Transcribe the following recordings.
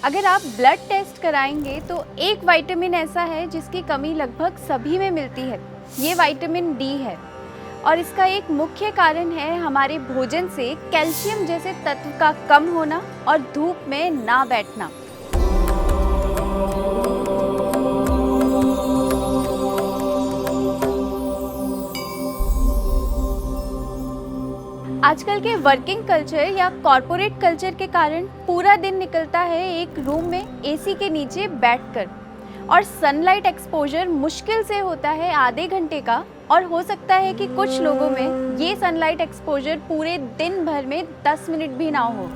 अगर आप blood test कराएंगे तो एक विटामिन ऐसा है जिसकी कमी लगभग सभी में मिलती है। ये विटामिन डी है और इसका एक मुख्य कारण है हमारे भोजन से कैल्शियम जैसे तत्व का कम होना और धूप में ना बैठना। आजकल के वर्किंग कल्चर या कॉरपोरेट कल्चर के कारण पूरा दिन निकलता है एक रूम में एसी के नीचे बैठकर और सनलाइट एक्सपोजर मुश्किल से होता है आधे घंटे का और हो सकता है कि कुछ लोगों में ये सनलाइट एक्सपोजर पूरे दिन भर में 10 मिनट भी ना हो।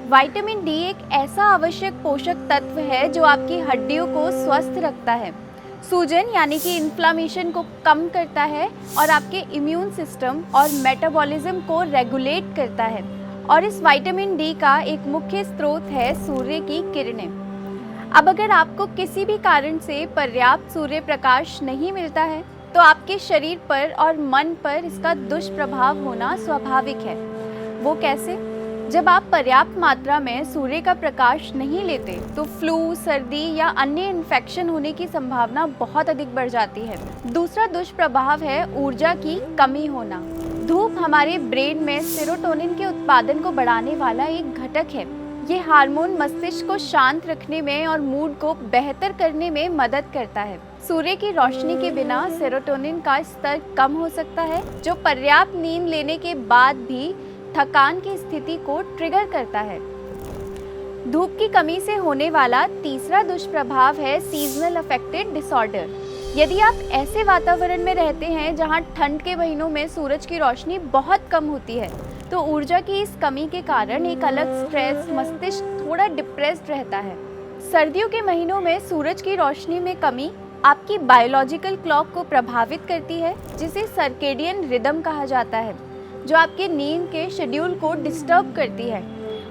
विटामिन डी एक ऐसा आवश्यक पोषक तत्व है जो आपकी हड्डियों को स्वस्थ रखता है, सूजन यानी कि इन्फ्लामेशन को कम करता है और आपके इम्यून सिस्टम और मेटाबॉलिज्म को रेगुलेट करता है। और इस विटामिन डी का एक मुख्य स्रोत है सूर्य की किरणें। अब अगर आपको किसी भी कारण से पर्याप्त सूर्य प्रकाश नहीं मिलता है तो आपके शरीर पर और मन पर इसका दुष्प्रभाव होना स्वाभाविक है। वो कैसे? जब आप पर्याप्त मात्रा में सूर्य का प्रकाश नहीं लेते तो फ्लू, सर्दी या अन्य इन्फेक्शन होने की संभावना बहुत अधिक बढ़ जाती है। दूसरा दुष्प्रभाव है ऊर्जा की कमी होना। धूप हमारे ब्रेन में सेरोटोनिन के उत्पादन को बढ़ाने वाला एक घटक है। ये हार्मोन मस्तिष्क को शांत रखने में और मूड को बेहतर करने में मदद करता है। सूर्य की रोशनी के बिना सेरोटोनिन का स्तर कम हो सकता है जो पर्याप्त नींद लेने के बाद भी थकान की स्थिति को ट्रिगर करता है। धूप की कमी से होने वाला तीसरा दुष्प्रभाव है सीजनल अफेक्टेड डिसऑर्डर। यदि आप ऐसे वातावरण में रहते हैं जहां ठंड के महीनों में सूरज की रोशनी बहुत कम होती है तो ऊर्जा की इस कमी के कारण एक अलग स्ट्रेस, मस्तिष्क थोड़ा डिप्रेस्ड रहता है। सर्दियों के महीनों में सूरज की रोशनी में कमी आपकी बायोलॉजिकल क्लॉक को प्रभावित करती है जिसे सर्केडियन रिदम कहा जाता है, जो आपके नींद के शेड्यूल को डिस्टर्ब करती है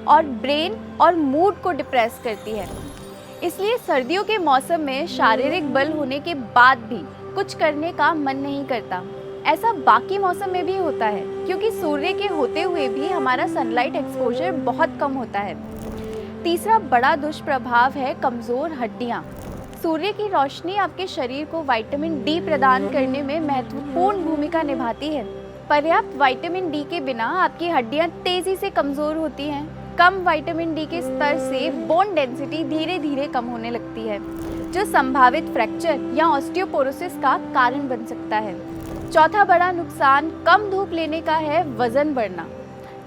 और ब्रेन और मूड को डिप्रेस करती है। इसलिए सर्दियों के मौसम में शारीरिक बल होने के बाद भी कुछ करने का मन नहीं करता। ऐसा बाकी मौसम में भी होता है क्योंकि सूर्य के होते हुए भी हमारा सनलाइट एक्सपोजर बहुत कम होता है। तीसरा बड़ा दुष्प्रभाव है कमज़ोर हड्डियाँ। सूर्य की रोशनी आपके शरीर को विटामिन डी प्रदान करने में महत्वपूर्ण भूमिका निभाती है। पर्याप्त विटामिन डी के बिना आपकी हड्डियां तेजी से कमज़ोर होती हैं। कम विटामिन डी के स्तर से बोन डेंसिटी धीरे धीरे कम होने लगती है, जो संभावित फ्रैक्चर या ऑस्टियोपोरोसिस का कारण बन सकता है। चौथा बड़ा नुकसान कम धूप लेने का है वज़न बढ़ना।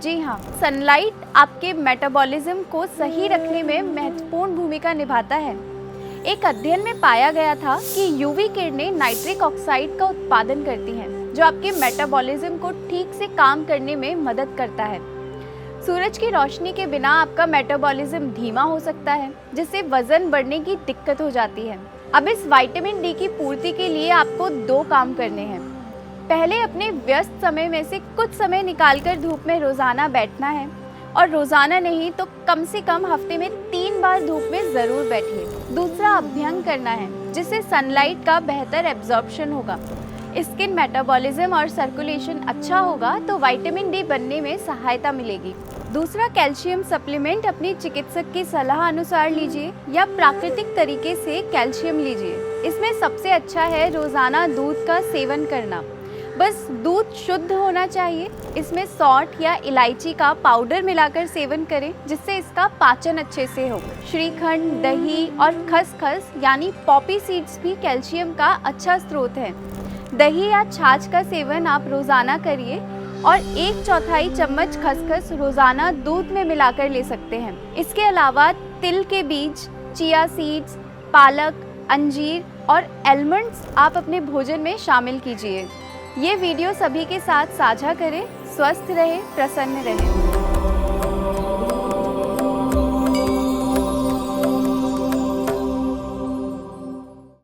जी हाँ, सनलाइट आपके मेटाबॉलिज्म को सही रखने में महत्वपूर्ण भूमिका निभाता है। एक अध्ययन में पाया गया था कि यूवी किरणें नाइट्रिक ऑक्साइड का उत्पादन करती हैं जो आपके मेटाबॉलिज्म को ठीक से काम करने में मदद करता है। सूरज की रोशनी के बिना आपका मेटाबॉलिज्म धीमा हो सकता है जिससे वजन बढ़ने की दिक्कत हो जाती है। अब इस विटामिन डी की पूर्ति के लिए आपको 2 काम करने हैं। पहले अपने व्यस्त समय में से कुछ समय निकालकर धूप में रोज़ाना बैठना है और रोज़ाना नहीं तो कम से कम हफ्ते में 3 बार धूप में ज़रूर बैठिए। दूसरा अभ्यंग करना है जिससे सनलाइट का बेहतर एब्जॉर्प्शन होगा, स्किन मेटाबॉलिज्म और सर्कुलेशन अच्छा होगा तो विटामिन डी बनने में सहायता मिलेगी। दूसरा, कैल्शियम सप्लीमेंट अपनी चिकित्सक की सलाह अनुसार लीजिए या प्राकृतिक तरीके से कैल्शियम लीजिए। इसमें सबसे अच्छा है रोज़ाना दूध का सेवन करना। बस दूध शुद्ध होना चाहिए। इसमें सौंठ या इलायची का पाउडर मिलाकर सेवन करें जिससे इसका पाचन अच्छे से हो। श्रीखंड, दही और खसखस यानी पॉपी सीड्स भी कैल्शियम का अच्छा स्रोत है। दही या छाछ का सेवन आप रोज़ाना करिए और 1/4 चम्मच खसखस रोज़ाना दूध में मिलाकर ले सकते हैं। इसके अलावा तिल के बीज, चिया सीड्स, पालक, अंजीर और आलमंड्स आप अपने भोजन में शामिल कीजिए। ये वीडियो सभी के साथ साझा करें। स्वस्थ रहें, प्रसन्न रहें।